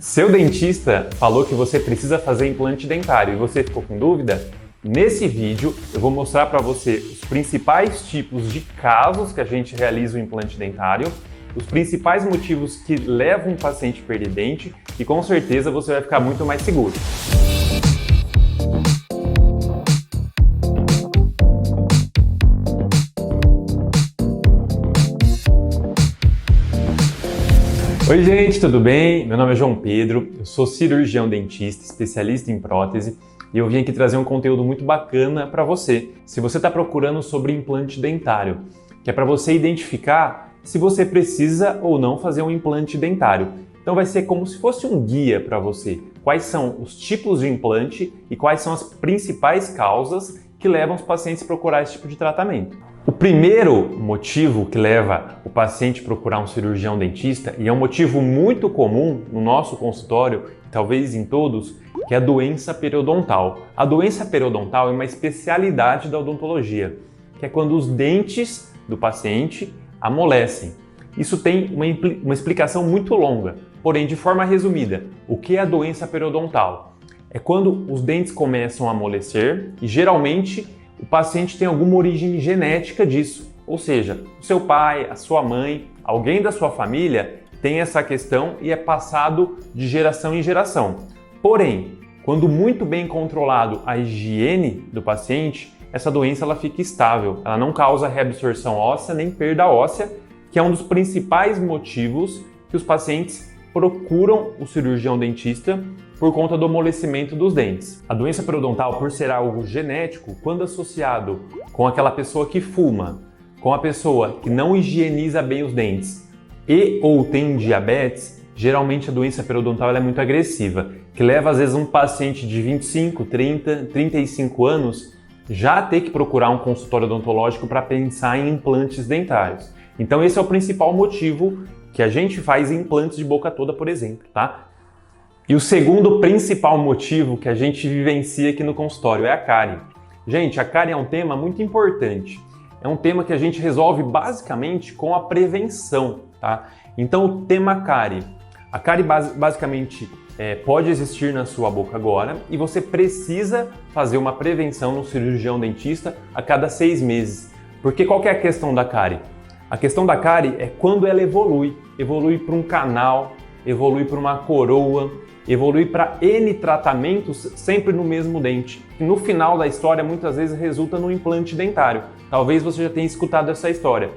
Seu dentista falou que você precisa fazer implante dentário e você ficou com dúvida? Nesse vídeo eu vou mostrar para você os principais tipos de casos que a gente realiza o implante dentário, os principais motivos que levam o paciente a perder dente e com certeza você vai ficar muito mais seguro. Oi gente, tudo bem? Meu nome é João Pedro, eu sou cirurgião dentista, especialista em prótese e eu vim aqui trazer um conteúdo muito bacana para você. Se você está procurando sobre implante dentário, que é para você identificar se você precisa ou não fazer um implante dentário. Então vai ser como se fosse um guia para você. Quais são os tipos de implante e quais são as principais causas que levam os pacientes a procurar esse tipo de tratamento. O primeiro motivo que leva o paciente a procurar um cirurgião dentista, e é um motivo muito comum no nosso consultório, talvez em todos, que é a doença periodontal. A doença periodontal é uma especialidade da odontologia, que é quando os dentes do paciente amolecem. Isso tem uma explicação muito longa, porém de forma resumida, o que é a doença periodontal? É quando os dentes começam a amolecer e geralmente o paciente tem alguma origem genética disso, ou seja, o seu pai, a sua mãe, alguém da sua família tem essa questão e é passado de geração em geração. Porém, quando muito bem controlado a higiene do paciente, essa doença ela fica estável, ela não causa reabsorção óssea nem perda óssea, que é um dos principais motivos que os pacientes procuram o cirurgião dentista por conta do amolecimento dos dentes. A doença periodontal, por ser algo genético, quando associado com aquela pessoa que fuma, com a pessoa que não higieniza bem os dentes e ou tem diabetes, geralmente a doença periodontal ela é muito agressiva, que leva às vezes um paciente de 25, 30, 35 anos já a ter que procurar um consultório odontológico para pensar em implantes dentários. Então esse é o principal motivo que a gente faz implantes de boca toda, por exemplo, tá? E o segundo principal motivo que a gente vivencia aqui no consultório é a cárie. Gente, a cárie é um tema muito importante. É um tema que a gente resolve basicamente com a prevenção, tá? Então, o tema cárie. A cárie basicamente pode existir na sua boca agora e você precisa fazer uma prevenção no cirurgião dentista a cada 6 meses. Porque qual que é a questão da cárie? A questão da cárie é quando ela evolui para um canal, evolui para uma coroa, evolui para N tratamentos sempre no mesmo dente. E no final da história, muitas vezes resulta no implante dentário. Talvez você já tenha escutado essa história.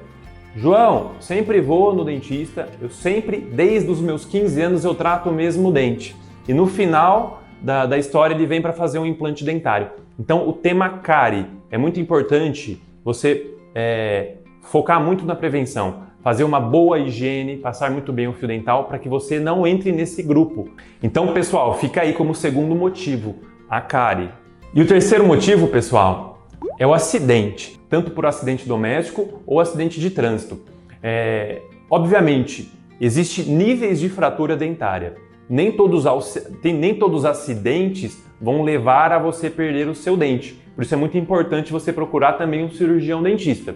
João, sempre vou no dentista, eu sempre, desde os meus 15 anos, eu trato o mesmo dente. E no final da história ele vem para fazer um implante dentário. Então o tema cárie é muito importante você focar muito na prevenção, fazer uma boa higiene, passar muito bem o fio dental para que você não entre nesse grupo. Então, pessoal, fica aí como segundo motivo, a cárie. E o terceiro motivo, pessoal, é o acidente, tanto por acidente doméstico ou acidente de trânsito. Obviamente, existem níveis de fratura dentária. Nem todos os acidentes vão levar a você perder o seu dente. Por isso é muito importante você procurar também um cirurgião dentista.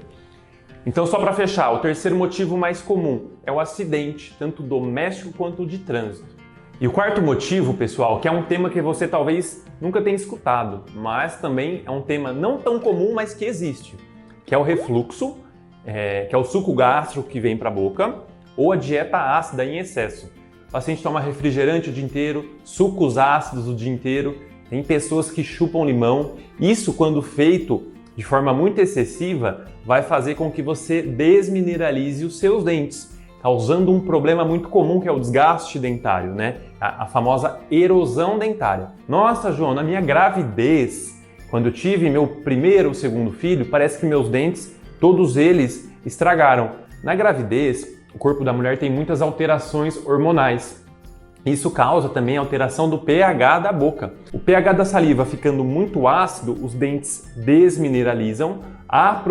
Então, só para fechar, o terceiro motivo mais comum é o acidente, tanto doméstico quanto de trânsito. E o quarto motivo, pessoal, que é um tema que você talvez nunca tenha escutado, mas também é um tema não tão comum, mas que existe, que é o refluxo, que é o suco gástrico que vem para a boca, ou a dieta ácida em excesso. O paciente toma refrigerante o dia inteiro, sucos ácidos o dia inteiro, tem pessoas que chupam limão. Isso, quando feito de forma muito excessiva, vai fazer com que você desmineralize os seus dentes, causando um problema muito comum que é o desgaste dentário, né? A famosa erosão dentária. Nossa, João, na minha gravidez, quando eu tive meu primeiro ou segundo filho, parece que meus dentes, todos eles estragaram. Na gravidez, o corpo da mulher tem muitas alterações hormonais. Isso causa também alteração do pH da boca. O pH da saliva ficando muito ácido, os dentes desmineralizam, há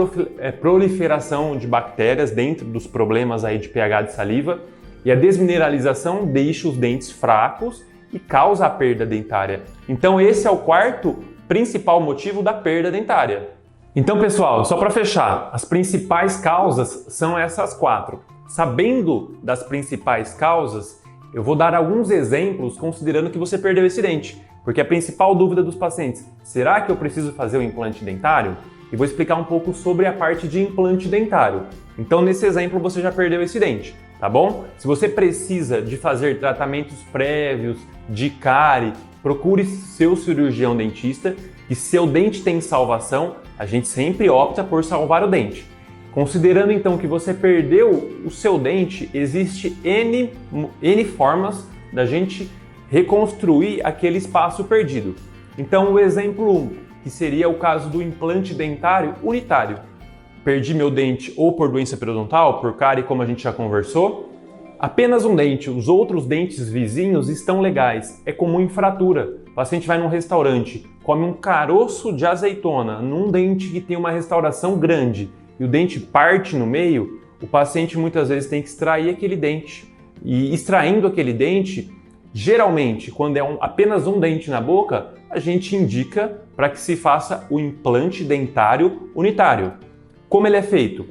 proliferação de bactérias dentro dos problemas aí de pH de saliva e a desmineralização deixa os dentes fracos e causa a perda dentária. Então esse é o quarto principal motivo da perda dentária. Então, pessoal, só para fechar, as principais causas são essas 4. Sabendo das principais causas, eu vou dar alguns exemplos considerando que você perdeu esse dente, porque a principal dúvida dos pacientes, será que eu preciso fazer o implante dentário? E vou explicar um pouco sobre a parte de implante dentário. Então, nesse exemplo, você já perdeu esse dente, tá bom? Se você precisa de fazer tratamentos prévios de cárie, procure seu cirurgião dentista, e se seu dente tem salvação, a gente sempre opta por salvar o dente. Considerando então que você perdeu o seu dente, existe N formas da gente reconstruir aquele espaço perdido. Então, o exemplo 1, que seria o caso do implante dentário unitário. Perdi meu dente ou por doença periodontal, por cárie, como a gente já conversou. Apenas um dente, os outros dentes vizinhos estão legais. É comum em fratura. O paciente vai num restaurante, come um caroço de azeitona num dente que tem uma restauração grande e o dente parte no meio, o paciente muitas vezes tem que extrair aquele dente. E extraindo aquele dente, geralmente, quando é apenas um dente na boca, a gente indica para que se faça o implante dentário unitário. Como ele é feito?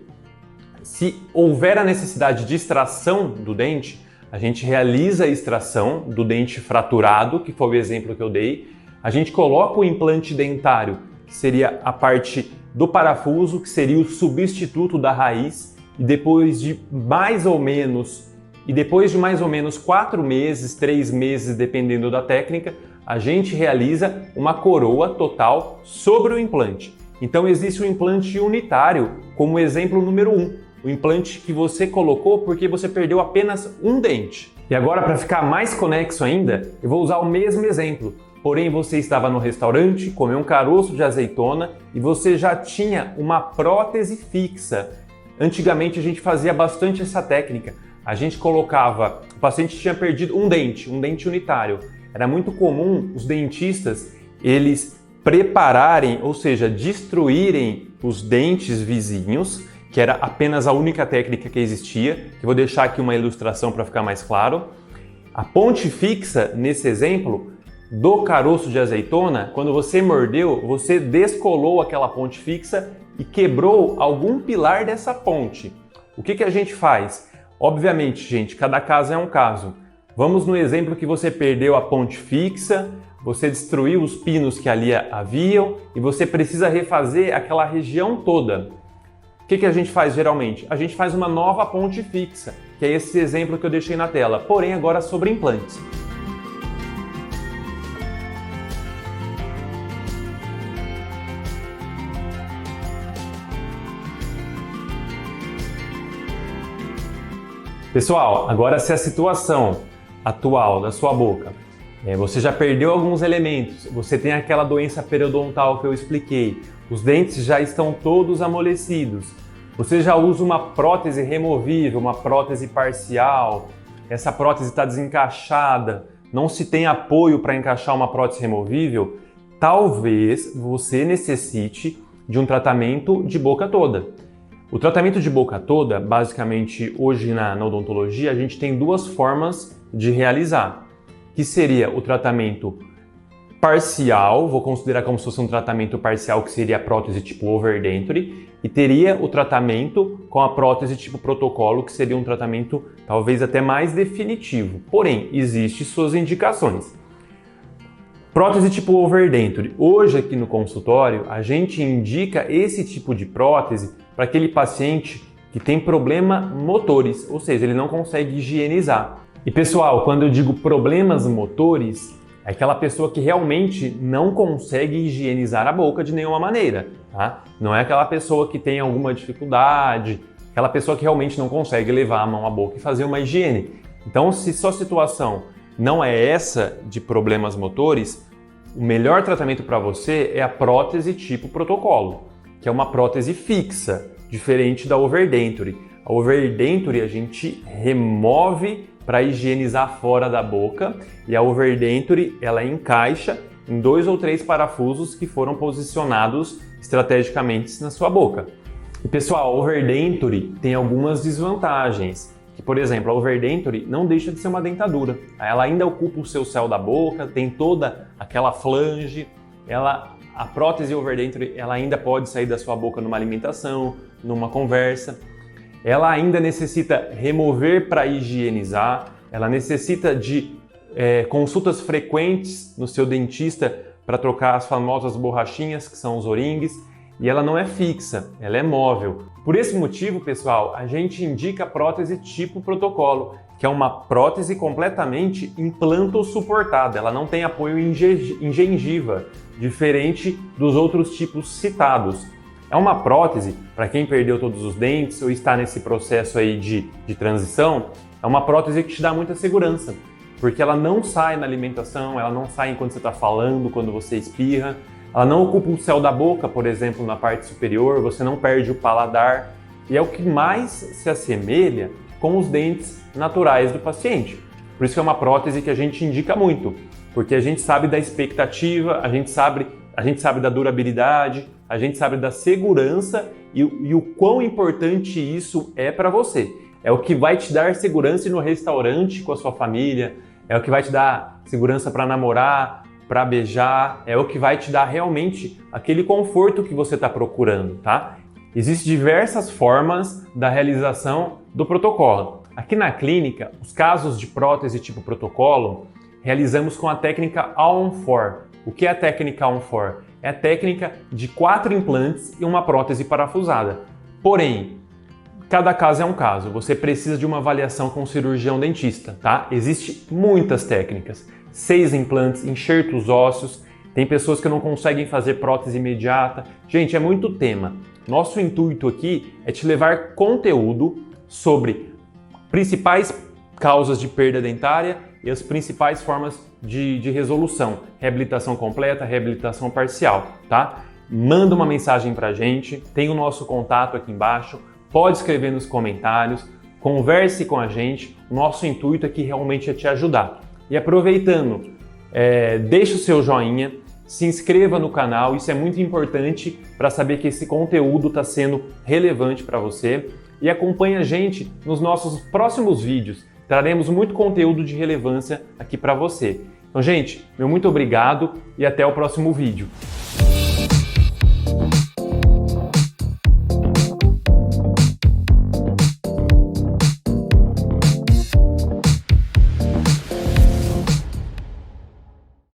Se houver a necessidade de extração do dente, a gente realiza a extração do dente fraturado, que foi o exemplo que eu dei. A gente coloca o implante dentário, que seria a parte do parafuso, que seria o substituto da raiz, e depois de mais ou menos 4 meses, 3 meses, dependendo da técnica, a gente realiza uma coroa total sobre o implante. Então existe o implante unitário como exemplo número 1, o implante que você colocou porque você perdeu apenas um dente. E agora, para ficar mais conexo ainda, eu vou usar o mesmo exemplo. Porém, você estava no restaurante, comeu um caroço de azeitona e você já tinha uma prótese fixa. Antigamente a gente fazia bastante essa técnica. A gente colocava, o paciente tinha perdido um dente unitário. Era muito comum os dentistas, eles prepararem, ou seja, destruírem os dentes vizinhos, que era apenas a única técnica que existia, que eu vou deixar aqui uma ilustração para ficar mais claro. A ponte fixa, nesse exemplo, do caroço de azeitona, quando você mordeu, você descolou aquela ponte fixa e quebrou algum pilar dessa ponte. O que a gente faz? Obviamente, gente, cada caso é um caso. Vamos no exemplo que você perdeu a ponte fixa, você destruiu os pinos que ali haviam e você precisa refazer aquela região toda. O que a gente faz geralmente? A gente faz uma nova ponte fixa, que é esse exemplo que eu deixei na tela, porém agora sobre implantes. Pessoal, agora se a situação atual da sua boca, você já perdeu alguns elementos, você tem aquela doença periodontal que eu expliquei, os dentes já estão todos amolecidos, você já usa uma prótese removível, uma prótese parcial, essa prótese está desencaixada, não se tem apoio para encaixar uma prótese removível, talvez você necessite de um tratamento de boca toda. O tratamento de boca toda, basicamente hoje na odontologia, a gente tem duas formas de realizar, que seria o tratamento parcial, vou considerar como se fosse um tratamento parcial, que seria a prótese tipo overdenture, e teria o tratamento com a prótese tipo protocolo, que seria um tratamento talvez até mais definitivo. Porém, existem suas indicações. Prótese tipo overdenture. Hoje aqui no consultório, a gente indica esse tipo de prótese para aquele paciente que tem problemas motores, ou seja, ele não consegue higienizar. E pessoal, quando eu digo problemas motores, é aquela pessoa que realmente não consegue higienizar a boca de nenhuma maneira, tá? Não é aquela pessoa que tem alguma dificuldade, aquela pessoa que realmente não consegue levar a mão à boca e fazer uma higiene. Então, se sua situação não é essa de problemas motores, o melhor tratamento para você é a prótese tipo protocolo, que é uma prótese fixa, diferente da overdenture. A overdenture a gente remove para higienizar fora da boca e a overdenture ela encaixa em 2 ou 3 parafusos que foram posicionados estrategicamente na sua boca. E pessoal, a overdenture tem algumas desvantagens, que por exemplo, a overdenture não deixa de ser uma dentadura. Ela ainda ocupa o seu céu da boca, tem toda aquela flange, a prótese overdenture ela ainda pode sair da sua boca numa alimentação, numa conversa. Ela ainda necessita remover para higienizar. ela necessita de consultas frequentes no seu dentista para trocar as famosas borrachinhas, que são os O-rings, e ela não é fixa, ela é móvel. Por esse motivo, pessoal, a gente indica a prótese tipo protocolo, que é uma prótese completamente implanto-suportada, ela não tem apoio em gengiva, diferente dos outros tipos citados. É uma prótese, para quem perdeu todos os dentes ou está nesse processo aí de transição, é uma prótese que te dá muita segurança, porque ela não sai na alimentação, ela não sai enquanto você está falando, quando você espirra, ela não ocupa o céu da boca, por exemplo, na parte superior, você não perde o paladar, e é o que mais se assemelha com os dentes naturais do paciente. Por isso que é uma prótese que a gente indica muito, porque a gente sabe da expectativa, a gente sabe da durabilidade, a gente sabe da segurança e o quão importante isso é para você. É o que vai te dar segurança no restaurante com a sua família, é o que vai te dar segurança para namorar, para beijar, é o que vai te dar realmente aquele conforto que você está procurando, tá? Existem diversas formas da realização do protocolo. Aqui na clínica, os casos de prótese tipo protocolo, realizamos com a técnica All-on-4. O que é a técnica All-on-4? É a técnica de 4 implantes e uma prótese parafusada. Porém, cada caso é um caso, você precisa de uma avaliação com o cirurgião dentista, tá? Existem muitas técnicas, 6 implantes, enxertos ósseos, tem pessoas que não conseguem fazer prótese imediata. Gente, é muito tema. Nosso intuito aqui é te levar conteúdo sobre principais causas de perda dentária e as principais formas de resolução, reabilitação completa, reabilitação parcial, tá? Manda uma mensagem pra gente, tem o nosso contato aqui embaixo, pode escrever nos comentários, converse com a gente, nosso intuito aqui realmente é te ajudar. E aproveitando, deixa o seu joinha, se inscreva no canal, isso é muito importante para saber que esse conteúdo está sendo relevante para você e acompanhe a gente nos nossos próximos vídeos, traremos muito conteúdo de relevância aqui para você. Então, gente, meu muito obrigado e até o próximo vídeo.